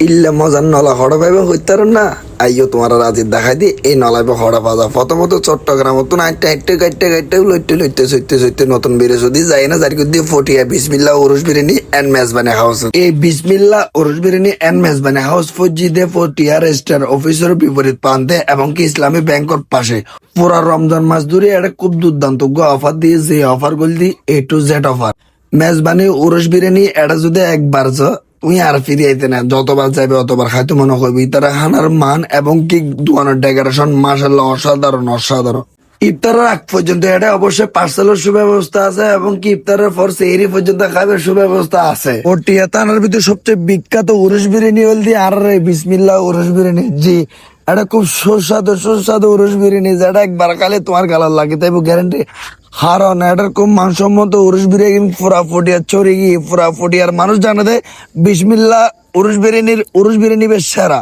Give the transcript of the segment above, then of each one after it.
ইল্লে মজার নলা হড়া পাইবে হইতার না আইও তোমার রাজির দেখাই দি এই নলাইবে হড়া পাওয়া প্রথমত চট্টগ্রাম তো আইটে আইটে গাইটে গাইটে লইতে লইতে সইতে সইতে নতুন বেড়ে যদি যাই না যার দিয়ে ফটিয়া বিসমিল্লা ওরস বিরিয়ানি এন্ড মেজবানি হাউস এই বিসমিল্লা ওরস বিরিয়ানি এন্ড মেজবানি হাউস ফজি দে ফটিয়া রেজিস্টার অফিসের বিপরীত প্রান্তে এবং কি ইসলামী ব্যাংকের পাশে পুরা রমজান মাস ধরে এটা খুব দুর্দান্ত অফার দিয়ে যে অফার গুলো দি A to Z offer Mezbani ওরস বিরিয়ানি এটা যদি একবার তুই আর ফিরে আইতে না যতবার যাবে অতবার খাইতে মনে করবি তারা খানার মান এবং কি দোকানের ডেকোরেশন মাশাআল্লাহ অসাধারণ অসাধারণ ইফতারের আগ পর্যন্ত এটা অবশ্যই পার্সেলের সুব্যবস্থা আছে এবং কি ইফতারের পর সেহরি পর্যন্ত খাবার সুব্যবস্থা আছে পটিয়া থানার ভিতরে সবচেয়ে বিখ্যাত উরুস বিরিয়ানি হল দিয়ে আর বিসমিল্লা উরুস বিরিয়ানি জি এটা খুব সুস্বাদু উরুস বিরিয়ানি যেটা একবার খালে তোমার গালার লাগে তাই গ্যারান্টি হারন এটার খুব মানসম্মত উরুস বিরিয়ানি পুরা ফটিয়ার চড়ে গিয়ে পুরা ফটিয়ার মানুষ জানে দেয় বিসমিল্লা উরুস বিরিয়ানি বেশ সেরা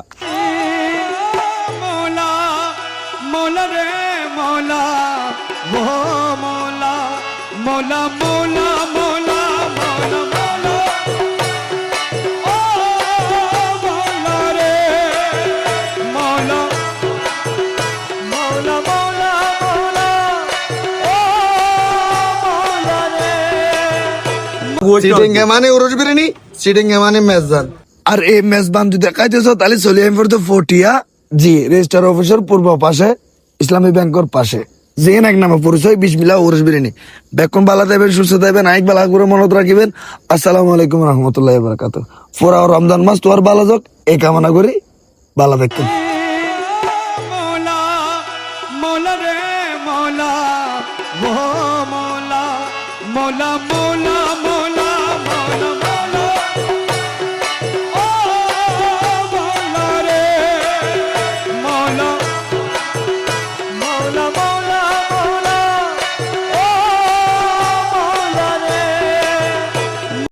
সিটিংয়ে মানে উরুস বিরিয়ানি সিটিংয়ে মানে মেজবান আর এই মেজবান যদি দেখাইতেছ তাহলে চলে আমি পড়তো ফটিয়া জি রেজিস্টার অফিসের পূর্ব পাশে ইসলামী ব্যাংকের পাশে যে এক নামে পরিচয় বিসমিল্লাহ উরুস বিরিয়ানি বেকন বালা দেবেন সুস্থ থাকবেন আইক বালা করে মনত রাখিবেন আসসালামু আলাইকুম রহমতুল্লাহ বারাকাতুহু পুরা রমজান মাস তোর ভালো যাক এই কামনা করি ভালো থাকবেন মোলা রে মোলা ও মোলা মোলা মোলা